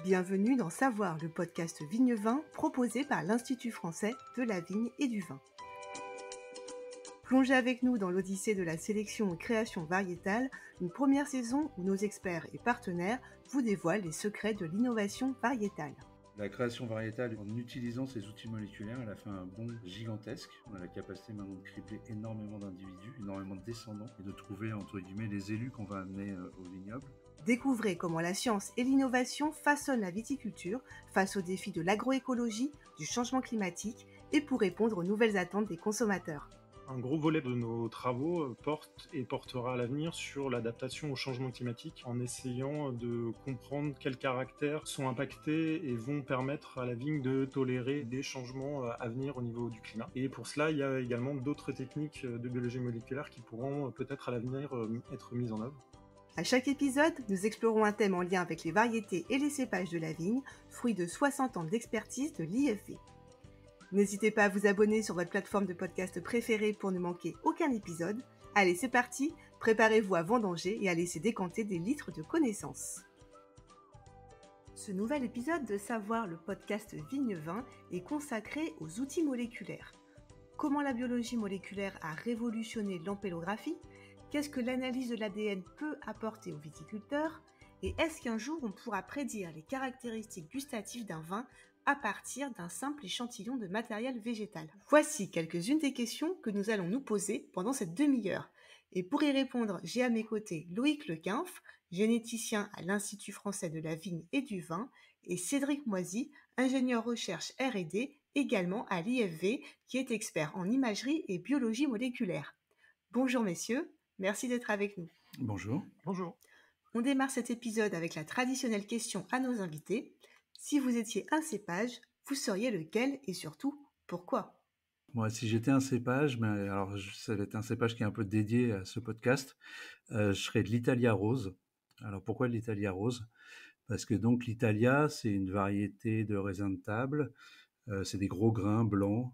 Bienvenue dans Savoir, le podcast Vigne-Vin proposé par l'Institut français de la vigne et du vin. Plongez avec nous dans l'odyssée de la sélection et création variétale, une première saison où nos experts et partenaires vous dévoilent les secrets de l'innovation variétale. La création variétale, en utilisant ces outils moléculaires, elle a fait un bond gigantesque. On a la capacité maintenant de cribler énormément d'individus, énormément de descendants et de trouver, entre guillemets, les élus qu'on va amener au vignoble. Découvrez comment la science et l'innovation façonnent la viticulture face aux défis de l'agroécologie, du changement climatique et pour répondre aux nouvelles attentes des consommateurs. Un gros volet de nos travaux porte et portera à l'avenir sur l'adaptation au changement climatique en essayant de comprendre quels caractères sont impactés et vont permettre à la vigne de tolérer des changements à venir au niveau du climat. Et pour cela, il y a également d'autres techniques de biologie moléculaire qui pourront peut-être à l'avenir être mises en œuvre. À chaque épisode, nous explorons un thème en lien avec les variétés et les cépages de la vigne, fruit de 60 ans d'expertise de l'IFV. N'hésitez pas à vous abonner sur votre plateforme de podcast préférée pour ne manquer aucun épisode. Allez, c'est parti, préparez-vous à vendanger et à laisser décanter des litres de connaissances. Ce nouvel épisode de Savoir, le podcast Vigne-Vin, est consacré aux outils moléculaires. Comment la biologie moléculaire a révolutionné l'ampélographie ? Qu'est-ce que l'analyse de l'ADN peut apporter aux viticulteurs ? Et est-ce qu'un jour on pourra prédire les caractéristiques gustatives d'un vin à partir d'un simple échantillon de matériel végétal ? Voici quelques-unes des questions que nous allons nous poser pendant cette demi-heure. Et pour y répondre, j'ai à mes côtés Loïc Lequinf, généticien à l'Institut français de la vigne et du vin, et Cédric Moisy, ingénieur recherche R&D, également à l'IFV, qui est expert en imagerie et biologie moléculaire. Bonjour messieurs, merci d'être avec nous. Bonjour. Bonjour. On démarre cet épisode avec la traditionnelle question à nos invités. Si vous étiez un cépage, vous seriez lequel et surtout, pourquoi ? Moi, si j'étais un cépage, mais alors ça va être un cépage qui est un peu dédié à ce podcast, je serais de l'Italia Rose. Alors pourquoi l'Italia Rose ? Parce que donc l'Italia, c'est une variété de raisin de table, c'est des gros grains blancs,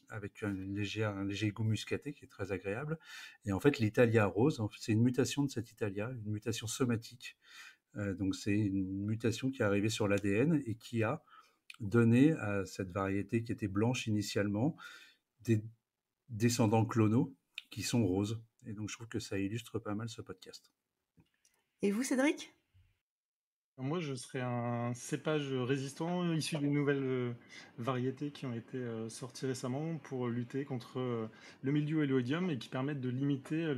avec un léger goût muscaté qui est très agréable. Et en fait, l'Italia Rose, c'est une mutation de cette Italia, une mutation somatique. Donc c'est une mutation qui est arrivée sur l'ADN et qui a donné à cette variété qui était blanche initialement des descendants clonaux qui sont roses. Et donc je trouve que ça illustre pas mal ce podcast. Et vous Cédric ? Moi, je serais un cépage résistant issu d'une nouvelle variété qui ont été sorties récemment pour lutter contre le mildiou et l'oïdium et qui permettent de limiter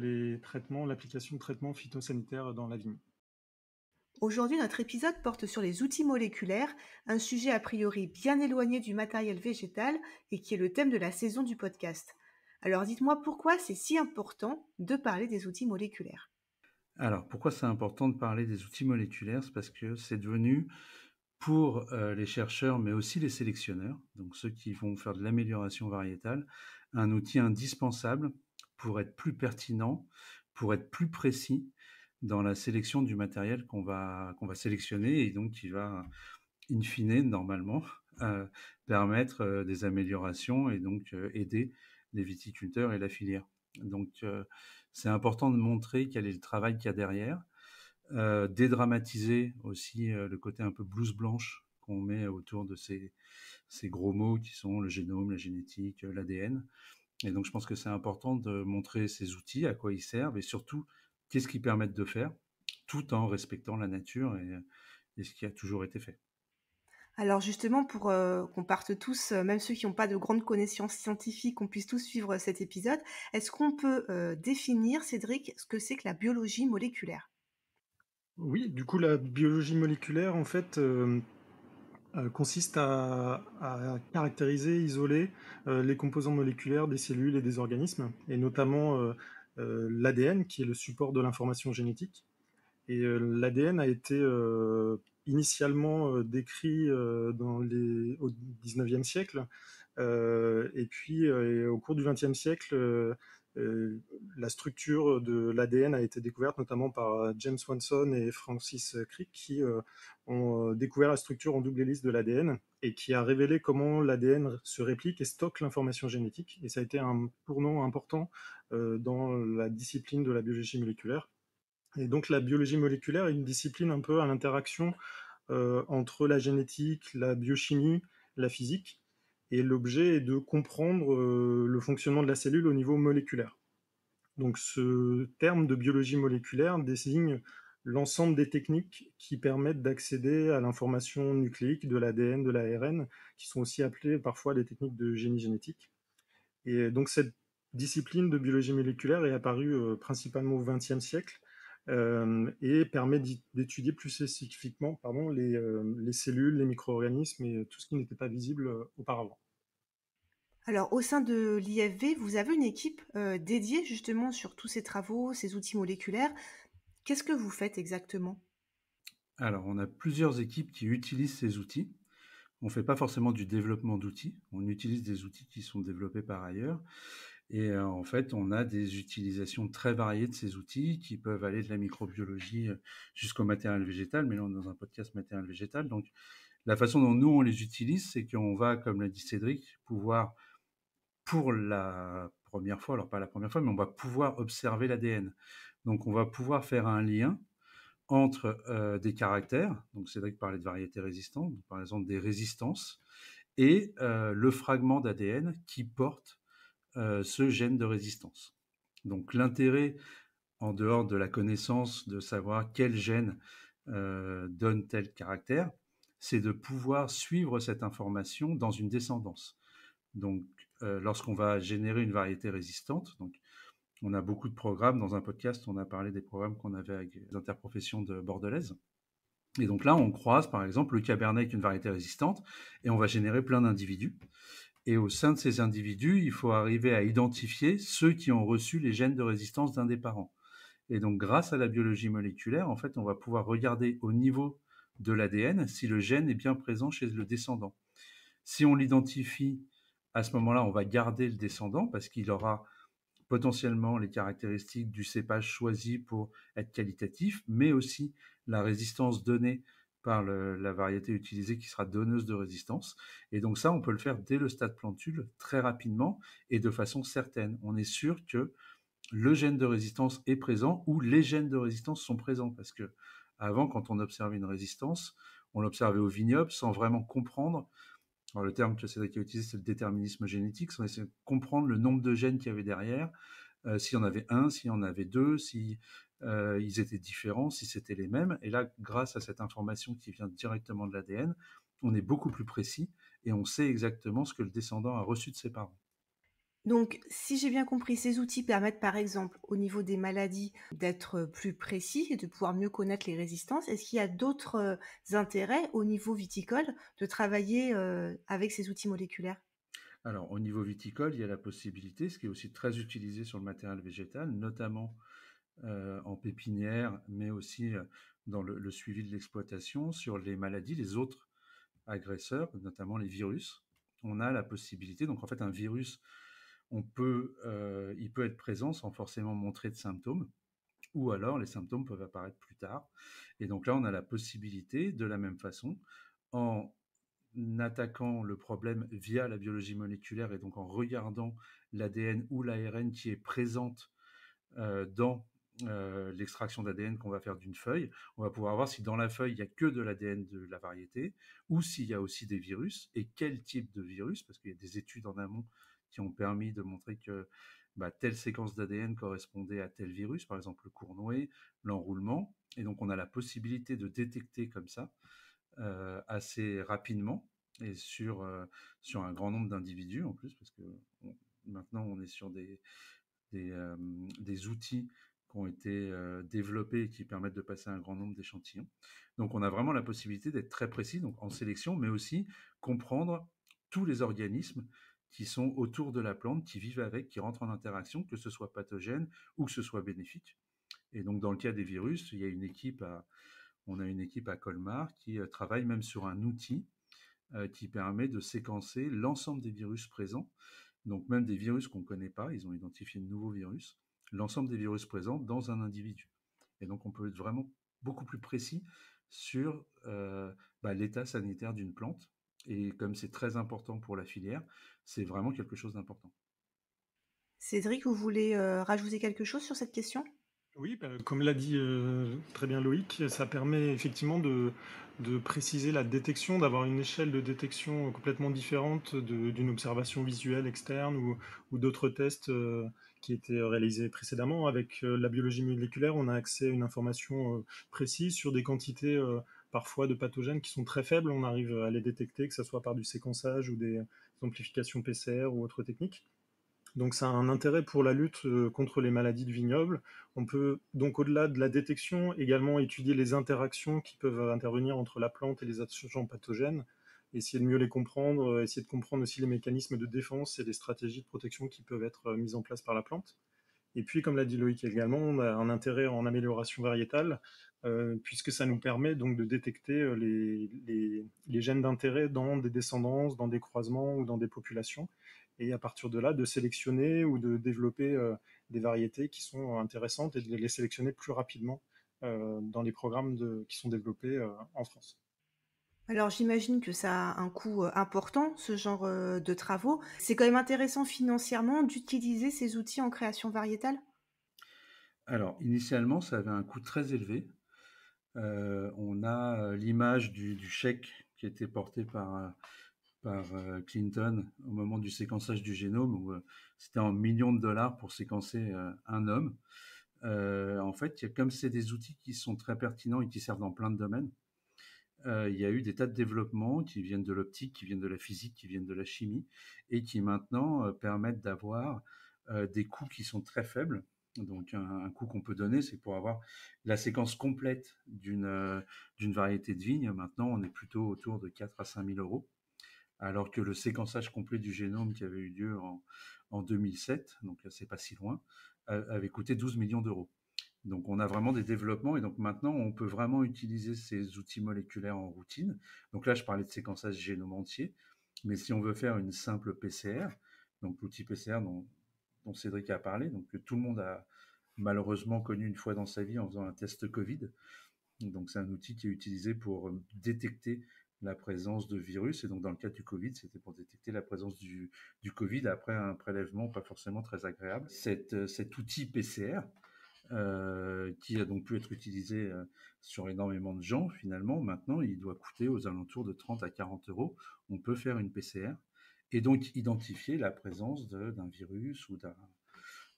l'application de traitements phytosanitaires dans la vigne. Aujourd'hui, notre épisode porte sur les outils moléculaires, un sujet a priori bien éloigné du matériel végétal et qui est le thème de la saison du podcast. Alors dites-moi pourquoi c'est si important de parler des outils moléculaires ? Alors, pourquoi c'est important de parler des outils moléculaires ? C'est parce que c'est devenu, pour les chercheurs, mais aussi les sélectionneurs, donc ceux qui vont faire de l'amélioration variétale, un outil indispensable pour être plus pertinent, pour être plus précis dans la sélection du matériel qu'on va sélectionner et donc qui va, in fine, normalement, permettre des améliorations et donc aider les viticulteurs et la filière. Donc, c'est important de montrer quel est le travail qu'il y a derrière, dédramatiser aussi le côté un peu blouse blanche qu'on met autour de ces gros mots qui sont le génome, la génétique, l'ADN. Et donc, je pense que c'est important de montrer ces outils, à quoi ils servent et surtout, qu'est-ce qu'ils permettent de faire, tout en respectant la nature et ce qui a toujours été fait. Alors justement, pour qu'on parte tous, même ceux qui n'ont pas de grandes connaissances scientifiques, qu'on puisse tous suivre cet épisode, est-ce qu'on peut définir, Cédric, ce que c'est que la biologie moléculaire ? Oui, du coup, la biologie moléculaire, en fait, consiste à caractériser, isoler les composants moléculaires des cellules et des organismes, et notamment l'ADN, qui est le support de l'information génétique. Et l'ADN a été initialement décrit au XIXe siècle, et puis au cours du XXe siècle, la structure de l'ADN a été découverte notamment par James Watson et Francis Crick qui ont découvert la structure en double hélice de l'ADN et qui a révélé comment l'ADN se réplique et stocke l'information génétique. Et ça a été un tournant important dans la discipline de la biologie moléculaire. Et donc la biologie moléculaire est une discipline un peu à l'interaction entre la génétique, la biochimie, la physique. Et l'objet est de comprendre le fonctionnement de la cellule au niveau moléculaire. Donc ce terme de biologie moléculaire désigne l'ensemble des techniques qui permettent d'accéder à l'information nucléique de l'ADN, de l'ARN, qui sont aussi appelées parfois des techniques de génie génétique. Et donc cette discipline de biologie moléculaire est apparue principalement au XXe siècle et permet d'étudier plus spécifiquement les cellules, les micro-organismes et tout ce qui n'était pas visible auparavant. Alors, au sein de l'IFV, vous avez une équipe dédiée justement sur tous ces travaux, ces outils moléculaires. Qu'est-ce que vous faites exactement? Alors, on a plusieurs équipes qui utilisent ces outils. On ne fait pas forcément du développement d'outils, on utilise des outils qui sont développés par ailleurs. Et en fait, on a des utilisations très variées de ces outils qui peuvent aller de la microbiologie jusqu'au matériel végétal, mais là on est dans un podcast matériel végétal. Donc la façon dont nous on les utilise, c'est qu'on va, comme l'a dit Cédric, pouvoir pour la première fois, alors pas la première fois, mais on va pouvoir observer l'ADN. Donc on va pouvoir faire un lien entre des caractères, donc Cédric parlait de variétés résistantes, par exemple des résistances, et le fragment d'ADN qui porte ce gène de résistance. Donc l'intérêt, en dehors de la connaissance de savoir quel gène donne tel caractère, c'est de pouvoir suivre cette information dans une descendance. Donc lorsqu'on va générer une variété résistante, donc on a beaucoup de programmes. Dans un podcast, on a parlé des programmes qu'on avait avec les interprofessions de Bordelaise. Et donc là, on croise par exemple le cabernet avec une variété résistante et on va générer plein d'individus. Et au sein de ces individus, il faut arriver à identifier ceux qui ont reçu les gènes de résistance d'un des parents. Et donc, grâce à la biologie moléculaire, en fait, on va pouvoir regarder au niveau de l'ADN si le gène est bien présent chez le descendant. Si on l'identifie, à ce moment-là, on va garder le descendant parce qu'il aura potentiellement les caractéristiques du cépage choisi pour être qualitatif, mais aussi la résistance donnée par la variété utilisée qui sera donneuse de résistance. Et donc ça, on peut le faire dès le stade plantule très rapidement et de façon certaine. On est sûr que le gène de résistance est présent ou les gènes de résistance sont présents. Parce que avant, quand on observait une résistance, on l'observait au vignoble sans vraiment comprendre. Alors le terme que Cédric a utilisé, c'est le déterminisme génétique. On essaie de comprendre le nombre de gènes qu'il y avait derrière, s'il y en avait un, s'il y en avait deux, si ils étaient différents, si c'était les mêmes. Et là, grâce à cette information qui vient directement de l'ADN, on est beaucoup plus précis et on sait exactement ce que le descendant a reçu de ses parents. Donc, si j'ai bien compris, ces outils permettent par exemple au niveau des maladies d'être plus précis et de pouvoir mieux connaître les résistances. Est-ce qu'il y a d'autres intérêts au niveau viticole de travailler avec ces outils moléculaires? Alors, au niveau viticole, il y a la possibilité, ce qui est aussi très utilisé sur le matériel végétal, notamment en pépinière, mais aussi dans le suivi de l'exploitation, sur les maladies, les autres agresseurs, notamment les virus. On a la possibilité, donc en fait un virus, il peut être présent sans forcément montrer de symptômes, ou alors les symptômes peuvent apparaître plus tard. Et donc là, on a la possibilité, de la même façon, en attaquant le problème via la biologie moléculaire et donc en regardant l'ADN ou l'ARN qui est présente dans l'extraction d'ADN qu'on va faire d'une feuille, on va pouvoir voir si dans la feuille il n'y a que de l'ADN de la variété ou s'il y a aussi des virus et quel type de virus, parce qu'il y a des études en amont qui ont permis de montrer que telle séquence d'ADN correspondait à tel virus, par exemple le cournoyer, l'enroulement, et donc on a la possibilité de détecter comme ça assez rapidement et sur un grand nombre d'individus en plus, parce que maintenant on est sur des outils qui ont été développés et qui permettent de passer un grand nombre d'échantillons. Donc on a vraiment la possibilité d'être très précis donc en sélection, mais aussi comprendre tous les organismes qui sont autour de la plante, qui vivent avec, qui rentrent en interaction, que ce soit pathogène ou que ce soit bénéfique. Et donc dans le cas des virus, on a une équipe à Colmar qui travaille même sur un outil qui permet de séquencer l'ensemble des virus présents, donc même des virus qu'on ne connaît pas, ils ont identifié de nouveaux virus, l'ensemble des virus présents dans un individu. Et donc on peut être vraiment beaucoup plus précis sur l'état sanitaire d'une plante. Et comme c'est très important pour la filière, c'est vraiment quelque chose d'important. Cédric, vous voulez rajouter quelque chose sur cette question? Oui, comme l'a dit très bien Loïc, ça permet effectivement de préciser la détection, d'avoir une échelle de détection complètement différente d'une observation visuelle externe ou d'autres tests qui étaient réalisés précédemment. Avec la biologie moléculaire, on a accès à une information précise sur des quantités parfois de pathogènes qui sont très faibles. On arrive à les détecter, que ce soit par du séquençage ou des amplifications PCR ou autres techniques. Donc ça a un intérêt pour la lutte contre les maladies du vignoble. On peut donc au-delà de la détection également étudier les interactions qui peuvent intervenir entre la plante et les agents pathogènes, essayer de mieux les comprendre, essayer de comprendre aussi les mécanismes de défense et les stratégies de protection qui peuvent être mises en place par la plante. Et puis, comme l'a dit Loïc également, on a un intérêt en amélioration variétale, puisque ça nous permet donc de détecter les gènes d'intérêt dans des descendances, dans des croisements ou dans des populations, et à partir de là, de sélectionner ou de développer des variétés qui sont intéressantes et de les sélectionner plus rapidement dans les programmes qui sont développés en France. Alors j'imagine que ça a un coût important, ce genre de travaux. C'est quand même intéressant financièrement d'utiliser ces outils en création variétale? Alors, initialement, ça avait un coût très élevé. On a l'image du chèque qui était porté par Clinton au moment du séquençage du génome, où c'était en millions de dollars pour séquencer un homme. En fait, comme c'est des outils qui sont très pertinents et qui servent dans plein de domaines, il y a eu des tas de développements qui viennent de l'optique, qui viennent de la physique, qui viennent de la chimie, et qui maintenant permettent d'avoir des coûts qui sont très faibles. Donc un coût qu'on peut donner, c'est pour avoir la séquence complète d'une variété de vigne. Maintenant, on est plutôt autour de 4 à 5 000 euros, alors que le séquençage complet du génome qui avait eu lieu en 2007, donc là c'est pas si loin, avait coûté 12 millions d'euros. Donc on a vraiment des développements et donc maintenant on peut vraiment utiliser ces outils moléculaires en routine. Donc là je parlais de séquençage génome entier, mais si on veut faire une simple PCR, donc l'outil PCR dont Cédric a parlé, donc que tout le monde a malheureusement connu une fois dans sa vie en faisant un test Covid. Donc c'est un outil qui est utilisé pour détecter la présence de virus. Et donc dans le cas du Covid, c'était pour détecter la présence du Covid après un prélèvement pas forcément très agréable. Cet outil PCR, qui a donc pu être utilisé sur énormément de gens, finalement, maintenant, il doit coûter aux alentours de 30 à 40 euros. On peut faire une PCR et donc identifier la présence d'un virus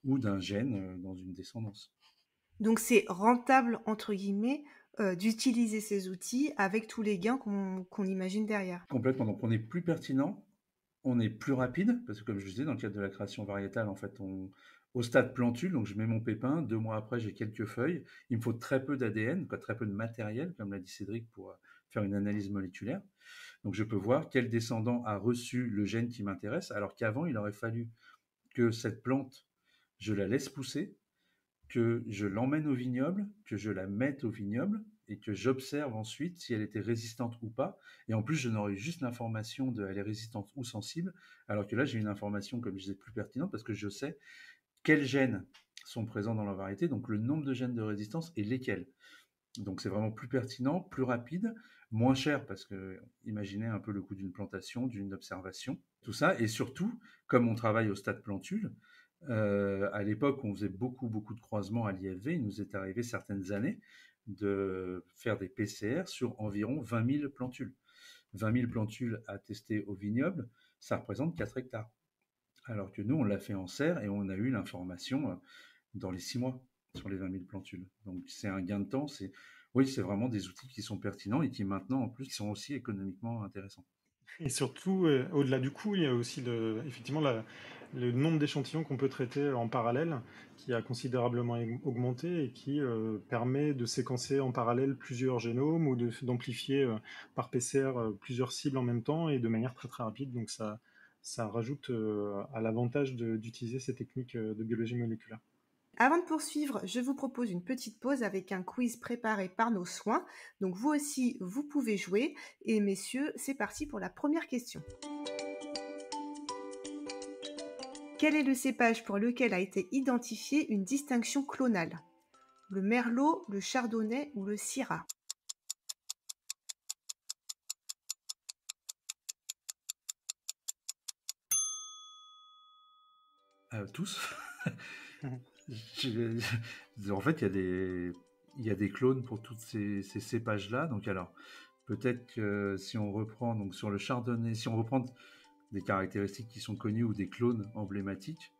ou d'un gène dans une descendance. Donc c'est «rentable» entre guillemets, d'utiliser ces outils avec tous les gains qu'on imagine derrière. Complètement. Donc on est plus pertinent, on est plus rapide, parce que comme je disais, dans le cadre de la création variétale, en fait, au stade plantule, donc je mets mon pépin, 2 mois après, j'ai quelques feuilles. Il me faut très peu d'ADN, très peu de matériel, comme l'a dit Cédric, pour faire une analyse moléculaire. Donc je peux voir quel descendant a reçu le gène qui m'intéresse, alors qu'avant, il aurait fallu que cette plante, je la laisse pousser, que je l'emmène au vignoble, que je la mette au vignoble et que j'observe ensuite si elle était résistante ou pas. Et en plus, je n'aurais juste l'information de elle est résistante ou sensible, alors que là, j'ai une information, comme je disais, plus pertinente parce que je sais quels gènes sont présents dans la variété, donc le nombre de gènes de résistance et lesquels. Donc c'est vraiment plus pertinent, plus rapide, moins cher parce que imaginez un peu le coût d'une plantation, d'une observation, tout ça. Et surtout, comme on travaille au stade plantule, à l'époque on faisait beaucoup de croisements à l'IFV, il nous est arrivé certaines années de faire des PCR sur environ 20 000 plantules. 20 000 plantules à tester au vignoble, ça représente 4 hectares. Alors que nous, on l'a fait en serre et on a eu l'information dans les 6 mois sur les 20 000 plantules. Donc c'est un gain de temps. Oui, c'est vraiment des outils qui sont pertinents et qui maintenant, en plus, qui sont aussi économiquement intéressants. Et surtout, au-delà du coût, il y a aussi effectivement le nombre d'échantillons qu'on peut traiter en parallèle, qui a considérablement augmenté et qui permet de séquencer en parallèle plusieurs génomes ou d'amplifier par PCR plusieurs cibles en même temps et de manière très très rapide. Donc ça rajoute à l'avantage d'utiliser ces techniques de biologie moléculaire. Avant de poursuivre, je vous propose une petite pause avec un quiz préparé par nos soins. Donc vous aussi, vous pouvez jouer. Et messieurs, c'est parti pour la première question. Quel est le cépage pour lequel a été identifiée une distinction clonale? Le merlot, le chardonnay ou le syrah? Tous. En fait, il y a des clones pour toutes ces cépages-là. Donc, alors, peut-être que si on reprend donc sur le chardonnay, si on reprend des caractéristiques qui sont connues ou des clones emblématiques,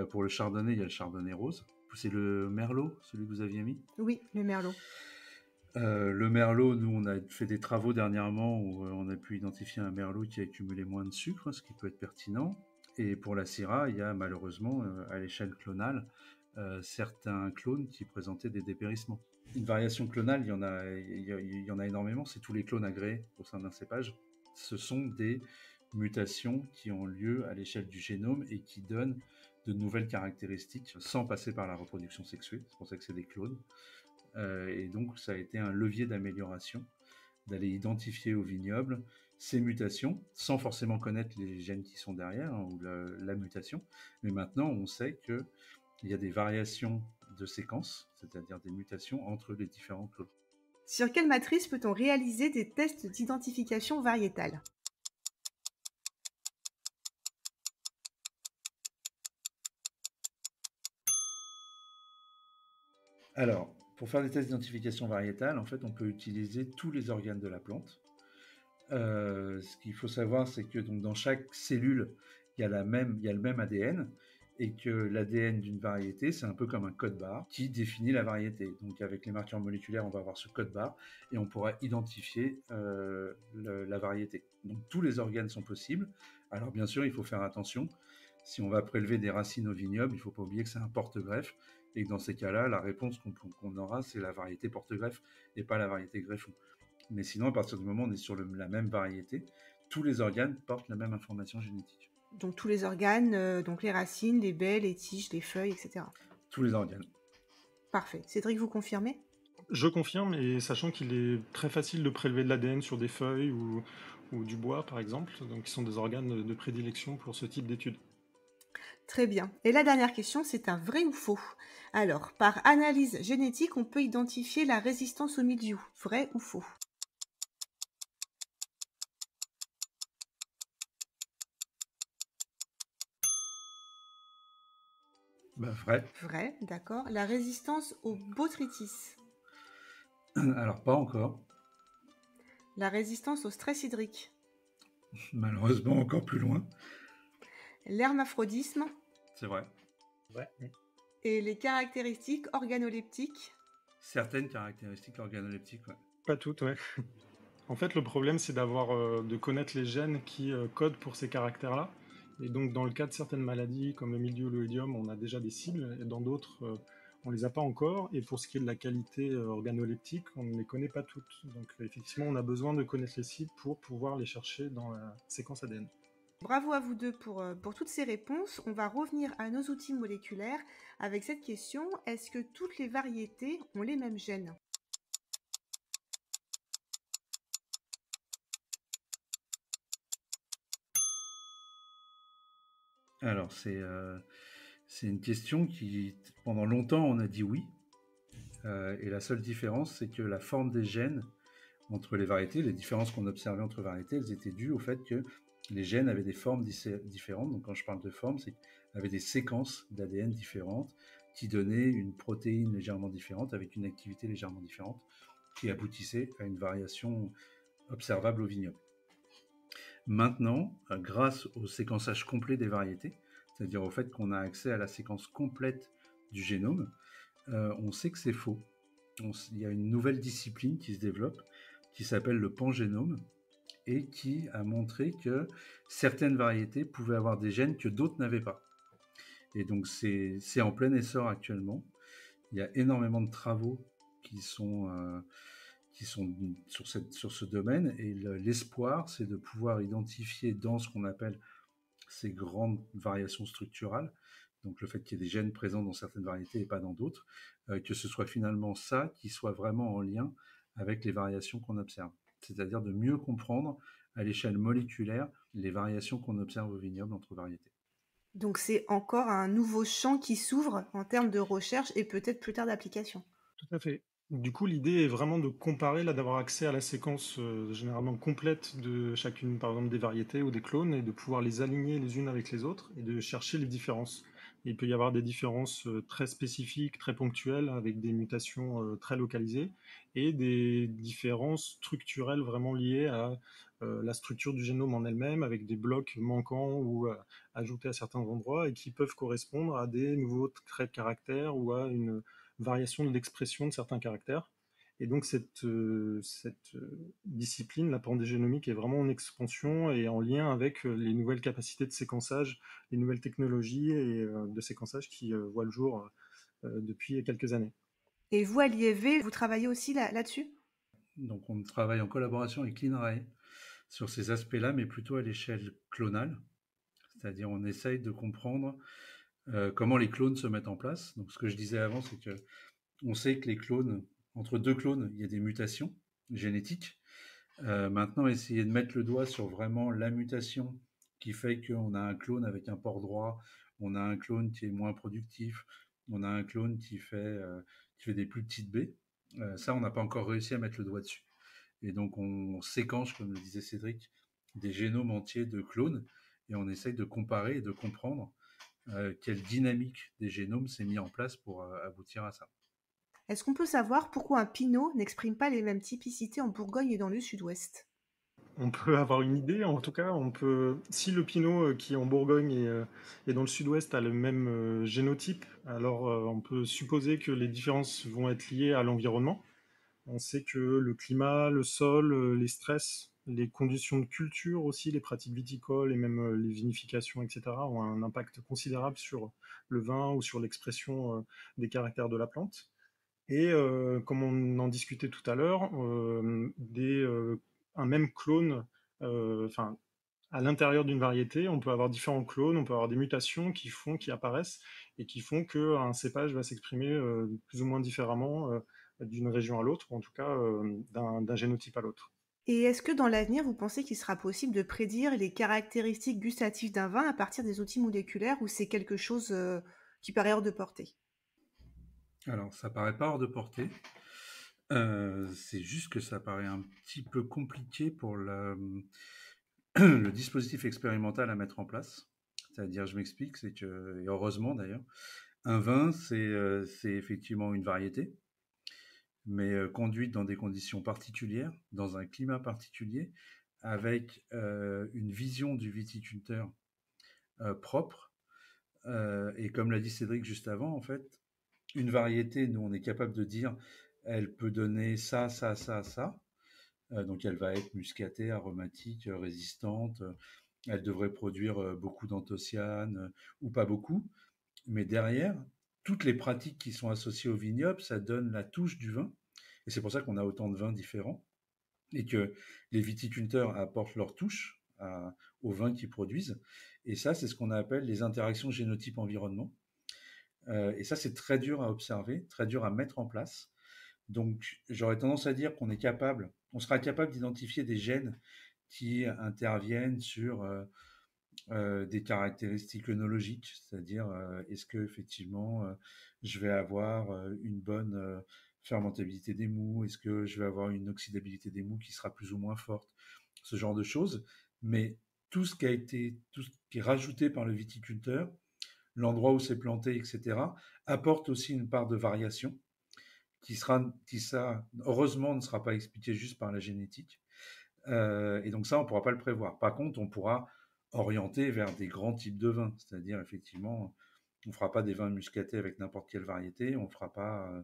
pour le chardonnay, il y a le chardonnay rose. C'est le merlot, celui que vous aviez mis? Oui, le merlot. Le merlot, nous, on a fait des travaux dernièrement où on a pu identifier un merlot qui a accumulé moins de sucre, ce qui peut être pertinent. Et pour la Syrah, il y a malheureusement, à l'échelle clonale, certains clones qui présentaient des dépérissements. Une variation clonale, il y en a énormément, c'est tous les clones agréés au sein d'un cépage. Ce sont des mutations qui ont lieu à l'échelle du génome et qui donnent de nouvelles caractéristiques sans passer par la reproduction sexuée. C'est pour ça que c'est des clones. Et donc, ça a été un levier d'amélioration, d'aller identifier au vignoble ces mutations, sans forcément connaître les gènes qui sont derrière, hein, ou la mutation. Mais maintenant, on sait qu'il y a des variations de séquences, c'est-à-dire des mutations entre les différents clones. Sur quelle matrice peut-on réaliser des tests d'identification variétale? Alors, pour faire des tests d'identification variétale, en fait, on peut utiliser tous les organes de la plante. Ce qu'il faut savoir, c'est que donc, dans chaque cellule, il y a le même ADN, et que l'ADN d'une variété, c'est un peu comme un code barre qui définit la variété. Donc avec les marqueurs moléculaires, on va avoir ce code barre et on pourra identifier la variété. Donc tous les organes sont possibles. Alors bien sûr, il faut faire attention. Si on va prélever des racines au vignoble, il ne faut pas oublier que c'est un porte-greffe et que dans ces cas-là, la réponse qu'on aura, c'est la variété porte-greffe et pas la variété greffon. Mais sinon, à partir du moment où on est sur la même variété, tous les organes portent la même information génétique. Donc tous les organes, donc les racines, les baies, les tiges, les feuilles, etc. Tous les organes. Parfait. Cédric, vous confirmez? Je confirme, et sachant qu'il est très facile de prélever de l'ADN sur des feuilles ou du bois, par exemple, donc qui sont des organes de prédilection pour ce type d'études. Très bien. Et la dernière question, c'est un vrai ou faux? Alors, par analyse génétique, on peut identifier la résistance au mildiou. Vrai ou faux? Vrai. Vrai, d'accord. La résistance au botrytis. Alors, pas encore. La résistance au stress hydrique. Malheureusement, encore plus loin. L'hermaphrodisme. C'est vrai. Ouais. Et les caractéristiques organoleptiques. Certaines caractéristiques organoleptiques, ouais. Pas toutes, ouais. En fait, le problème, c'est de connaître les gènes qui codent pour ces caractères-là. Et donc, dans le cas de certaines maladies, comme le mildiou ou l'oïdium, on a déjà des cibles, et dans d'autres, on les a pas encore. Et pour ce qui est de la qualité organoleptique, on ne les connaît pas toutes. Donc, effectivement, on a besoin de connaître les cibles pour pouvoir les chercher dans la séquence ADN. Bravo à vous deux pour toutes ces réponses. On va revenir à nos outils moléculaires avec cette question. Est-ce que toutes les variétés ont les mêmes gènes? Alors, c'est une question qui, pendant longtemps, on a dit oui. Et la seule différence, c'est que la forme des gènes entre les variétés, les différences qu'on observait entre variétés, elles étaient dues au fait que les gènes avaient des formes différentes. Donc quand je parle de formes, c'est qu'ils avaient des séquences d'ADN différentes qui donnaient une protéine légèrement différente avec une activité légèrement différente qui aboutissait à une variation observable au vignoble. Maintenant, grâce au séquençage complet des variétés, c'est-à-dire au fait qu'on a accès à la séquence complète du génome, on sait que c'est faux. Il y a une nouvelle discipline qui se développe qui s'appelle le pangénome et qui a montré que certaines variétés pouvaient avoir des gènes que d'autres n'avaient pas. Et donc c'est en plein essor actuellement. Il y a énormément de travaux qui sont sur ce domaine et l'espoir, c'est de pouvoir identifier dans ce qu'on appelle ces grandes variations structurales, donc le fait qu'il y ait des gènes présents dans certaines variétés et pas dans d'autres, que ce soit finalement ça qui soit vraiment en lien avec les variations qu'on observe. C'est-à-dire de mieux comprendre à l'échelle moléculaire les variations qu'on observe au vignoble entre variétés. Donc c'est encore un nouveau champ qui s'ouvre en termes de recherche et peut-être plus tard d'application. Tout à fait. Du coup, l'idée est vraiment de comparer, là, d'avoir accès à la séquence généralement complète de chacune, par exemple, des variétés ou des clones, et de pouvoir les aligner les unes avec les autres et de chercher les différences. Il peut y avoir des différences très spécifiques, très ponctuelles, avec des mutations très localisées, et des différences structurelles vraiment liées à la structure du génome en elle-même, avec des blocs manquants ou ajoutés à certains endroits, et qui peuvent correspondre à des nouveaux traits de caractère ou à une variation de l'expression de certains caractères. Et donc cette discipline, la pandégénomique, est vraiment en expansion et en lien avec les nouvelles capacités de séquençage, les nouvelles technologies de séquençage qui voient le jour depuis quelques années. Et vous, à l'IFV, vous travaillez aussi là-dessus? Donc on travaille en collaboration avec l'INRAE sur ces aspects-là, mais plutôt à l'échelle clonale. C'est-à-dire on essaye de comprendre comment les clones se mettent en place. Donc ce que je disais avant, c'est que on sait que les clones, entre deux clones, il y a des mutations génétiques. Maintenant, essayer de mettre le doigt sur vraiment la mutation qui fait qu'on a un clone avec un port droit, on a un clone qui est moins productif, on a un clone qui fait des plus petites baies. Ça, on n'a pas encore réussi à mettre le doigt dessus. Et donc, on séquence, comme le disait Cédric, des génomes entiers de clones et on essaye de comparer et de comprendre quelle dynamique des génomes s'est mis en place pour aboutir à ça. Est-ce qu'on peut savoir pourquoi un pinot n'exprime pas les mêmes typicités en Bourgogne et dans le Sud-Ouest? On peut avoir une idée, en tout cas, si le pinot qui est en Bourgogne et dans le sud-ouest a le même génotype, alors on peut supposer que les différences vont être liées à l'environnement. On sait que le climat, le sol, les stress, les conditions de culture aussi, les pratiques viticoles et même les vinifications, etc., ont un impact considérable sur le vin ou sur l'expression des caractères de la plante. Et comme on en discutait tout à l'heure, un même clone, enfin, à l'intérieur d'une variété, on peut avoir différents clones, on peut avoir des mutations qui apparaissent et qui font qu'un cépage va s'exprimer plus ou moins différemment d'une région à l'autre, ou en tout cas d'un génotype à l'autre. Et est-ce que dans l'avenir, vous pensez qu'il sera possible de prédire les caractéristiques gustatives d'un vin à partir des outils moléculaires ou c'est quelque chose qui paraît hors de portée? Alors, ça paraît pas hors de portée. C'est juste que ça paraît un petit peu compliqué pour le dispositif expérimental à mettre en place. C'est-à-dire, je m'explique, c'est que, et heureusement d'ailleurs, un vin, c'est effectivement une variété, mais conduite dans des conditions particulières, dans un climat particulier, avec une vision du viticulteur propre. Et comme l'a dit Cédric juste avant, en fait, une variété, nous, on est capable de dire, elle peut donner ça, ça, ça, ça. Donc, elle va être muscatée, aromatique, résistante. Elle devrait produire beaucoup d'anthocyanes ou pas beaucoup. Mais derrière, toutes les pratiques qui sont associées au vignoble, ça donne la touche du vin. Et c'est pour ça qu'on a autant de vins différents et que les viticulteurs apportent leur touche aux vins qu'ils produisent. Et ça, c'est ce qu'on appelle les interactions génotype-environnement. Et ça, c'est très dur à observer, très dur à mettre en place. Donc, j'aurais tendance à dire on sera capable d'identifier des gènes qui interviennent sur des caractéristiques œnologiques, c'est-à-dire est-ce que effectivement je vais avoir une bonne fermentabilité des mous, est-ce que je vais avoir une oxydabilité des mous qui sera plus ou moins forte, ce genre de choses. Mais tout ce qui est rajouté par le viticulteur, l'endroit où c'est planté, etc., apporte aussi une part de variation qui ça, heureusement, ne sera pas expliqué juste par la génétique. Et donc ça, on ne pourra pas le prévoir. Par contre, on pourra orienter vers des grands types de vins, c'est-à-dire effectivement, on ne fera pas des vins muscatés avec n'importe quelle variété, on ne fera pas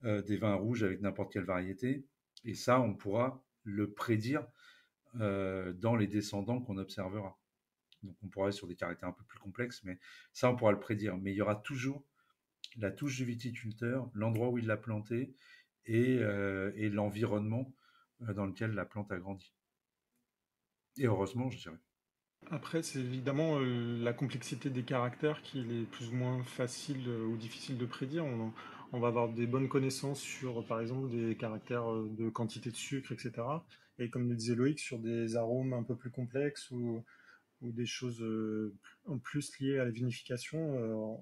des vins rouges avec n'importe quelle variété. Et ça, on pourra le prédire dans les descendants qu'on observera. Donc on pourra aller sur des caractères un peu plus complexes, mais ça, on pourra le prédire. Mais il y aura toujours la touche du viticulteur, l'endroit où il l'a planté et l'environnement dans lequel la plante a grandi. Et heureusement, je dirais. Après, c'est évidemment la complexité des caractères qui est plus ou moins facile ou difficile de prédire. On va avoir des bonnes connaissances sur, par exemple, des caractères de quantité de sucre, etc. Et comme le disait Loïc, sur des arômes un peu plus complexes ou des choses en plus liées à la vinification,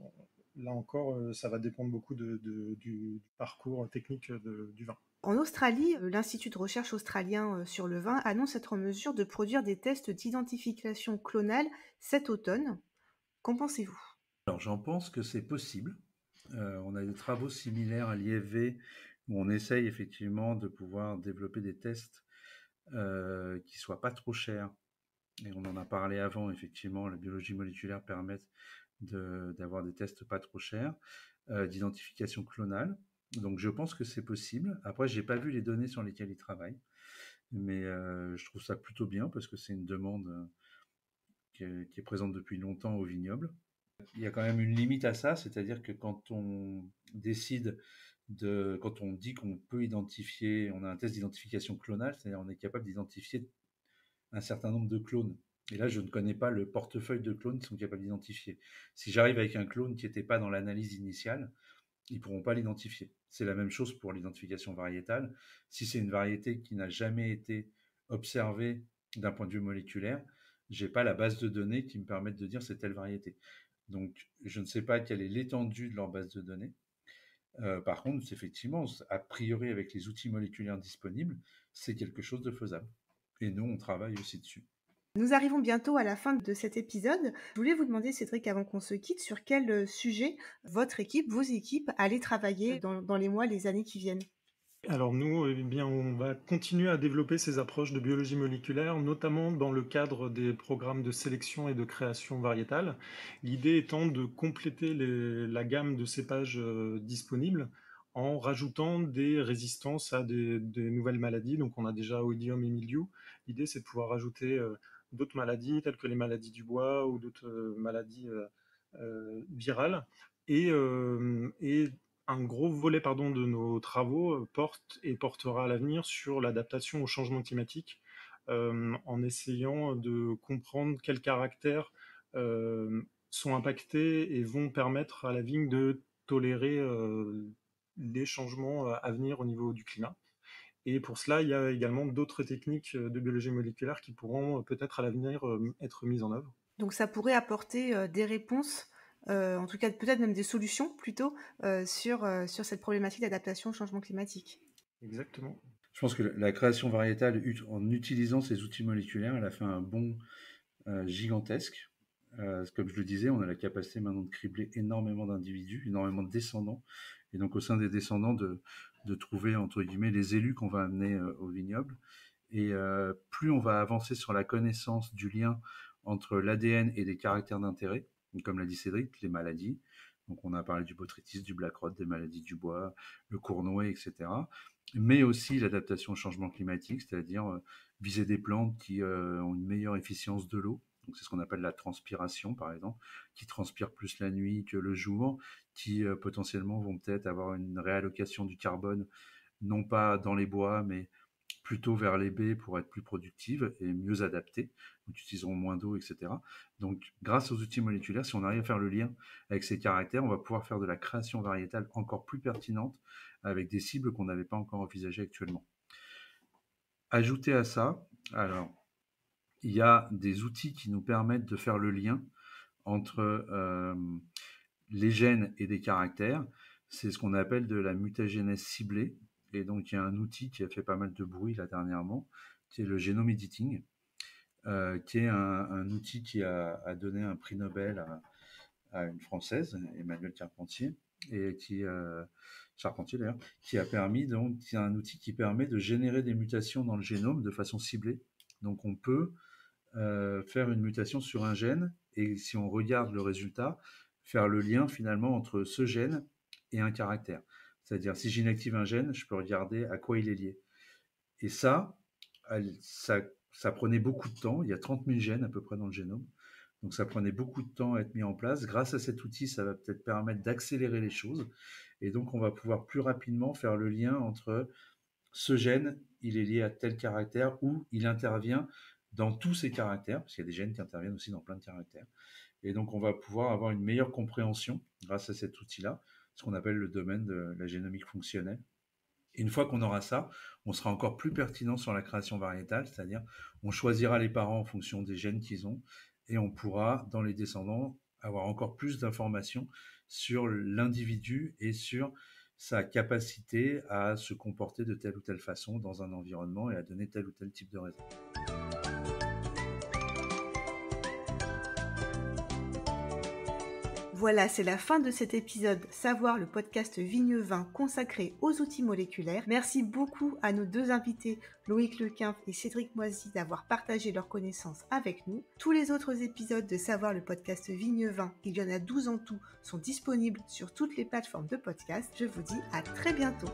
là encore, ça va dépendre beaucoup du parcours technique du vin. En Australie, l'Institut de recherche australien sur le vin annonce être en mesure de produire des tests d'identification clonale cet automne. Qu'en pensez-vous? Alors, j'en pense que c'est possible. On a des travaux similaires à l'IFV où on essaye effectivement de pouvoir développer des tests qui soient pas trop chers. Et on en a parlé avant, effectivement, la biologie moléculaire permet d'avoir des tests pas trop chers, d'identification clonale. Donc, je pense que c'est possible. Après, j'ai pas vu les données sur lesquelles ils travaillent, mais je trouve ça plutôt bien parce que c'est une demande qui est présente depuis longtemps au vignoble. Il y a quand même une limite à ça, c'est-à-dire que quand on décide quand on dit qu'on peut identifier, on a un test d'identification clonale, c'est-à-dire on est capable d'identifier un certain nombre de clones. Et là, je ne connais pas le portefeuille de clones qui sont capables d'identifier. Si j'arrive avec un clone qui n'était pas dans l'analyse initiale, ils ne pourront pas l'identifier. C'est la même chose pour l'identification variétale. Si c'est une variété qui n'a jamais été observée d'un point de vue moléculaire, je n'ai pas la base de données qui me permette de dire c'est telle variété. Donc, je ne sais pas quelle est l'étendue de leur base de données. Par contre, effectivement, a priori, avec les outils moléculaires disponibles, c'est quelque chose de faisable. Et nous, on travaille aussi dessus. Nous arrivons bientôt à la fin de cet épisode. Je voulais vous demander, Cédric, avant qu'on se quitte, sur quel sujet votre équipe, vos équipes, allaient travailler dans les mois, les années qui viennent. Alors nous, eh bien, on va continuer à développer ces approches de biologie moléculaire, notamment dans le cadre des programmes de sélection et de création variétale. L'idée étant de compléter la gamme de cépages disponibles en rajoutant des résistances à des nouvelles maladies. Donc on a déjà Oïdium et Mildiou. L'idée, c'est de pouvoir rajouter d'autres maladies, telles que les maladies du bois ou d'autres maladies virales. Et un gros volet de nos travaux portera à l'avenir sur l'adaptation au changement climatique, en essayant de comprendre quels caractères sont impactés et vont permettre à la vigne de tolérer les changements à venir au niveau du climat. Et pour cela, il y a également d'autres techniques de biologie moléculaire qui pourront peut-être à l'avenir être mises en œuvre. Donc ça pourrait apporter des réponses, en tout cas peut-être même des solutions plutôt, sur cette problématique d'adaptation au changement climatique. Exactement. Je pense que la création variétale, en utilisant ces outils moléculaires, elle a fait un bond gigantesque. Comme je le disais, on a la capacité maintenant de cribler énormément d'individus, énormément de descendants, et donc au sein des descendants de trouver, entre guillemets, les élus qu'on va amener au vignoble. Et plus on va avancer sur la connaissance du lien entre l'ADN et des caractères d'intérêt, comme l'a dit Cédric, les maladies. Donc on a parlé du botrytis, du black rot, des maladies du bois, le cournoyer, etc. Mais aussi l'adaptation au changement climatique, c'est-à-dire viser des plantes qui ont une meilleure efficience de l'eau. Donc c'est ce qu'on appelle la transpiration, par exemple, qui transpirent plus la nuit que le jour, qui potentiellement vont peut-être avoir une réallocation du carbone, non pas dans les bois, mais plutôt vers les baies pour être plus productives et mieux adaptées, donc utiliseront moins d'eau, etc. Donc, grâce aux outils moléculaires, si on arrive à faire le lien avec ces caractères, on va pouvoir faire de la création variétale encore plus pertinente avec des cibles qu'on n'avait pas encore envisagées actuellement. Ajouté à ça, alors, il y a des outils qui nous permettent de faire le lien entre les gènes et des caractères. C'est ce qu'on appelle de la mutagénèse ciblée. Et donc, il y a un outil qui a fait pas mal de bruit là dernièrement, qui est le genome editing, qui est un outil qui a donné un prix Nobel à une Française, Emmanuelle Carpentier, et Charpentier d'ailleurs, qui a permis, donc, c'est un outil qui permet de générer des mutations dans le génome de façon ciblée. Donc, on peut faire une mutation sur un gène, et si on regarde le résultat, faire le lien finalement entre ce gène et un caractère. C'est-à-dire, si j'inactive un gène, je peux regarder à quoi il est lié. Et ça prenait beaucoup de temps. Il y a 30 000 gènes à peu près dans le génome. Donc, ça prenait beaucoup de temps à être mis en place. Grâce à cet outil, ça va peut-être permettre d'accélérer les choses. Et donc, on va pouvoir plus rapidement faire le lien entre ce gène, il est lié à tel caractère ou il intervient dans tous ces caractères, parce qu'il y a des gènes qui interviennent aussi dans plein de caractères. Et donc, on va pouvoir avoir une meilleure compréhension grâce à cet outil-là, ce qu'on appelle le domaine de la génomique fonctionnelle. Et une fois qu'on aura ça, on sera encore plus pertinent sur la création variétale, c'est-à-dire on choisira les parents en fonction des gènes qu'ils ont et on pourra, dans les descendants, avoir encore plus d'informations sur l'individu et sur sa capacité à se comporter de telle ou telle façon dans un environnement et à donner tel ou tel type de raison. Voilà, c'est la fin de cet épisode Savoir, le podcast Vigne-Vin consacré aux outils moléculaires. Merci beaucoup à nos deux invités, Loïc Lequinf et Cédric Moisy, d'avoir partagé leurs connaissances avec nous. Tous les autres épisodes de Savoir, le podcast Vigne-Vin, il y en a 12 en tout, sont disponibles sur toutes les plateformes de podcast. Je vous dis à très bientôt.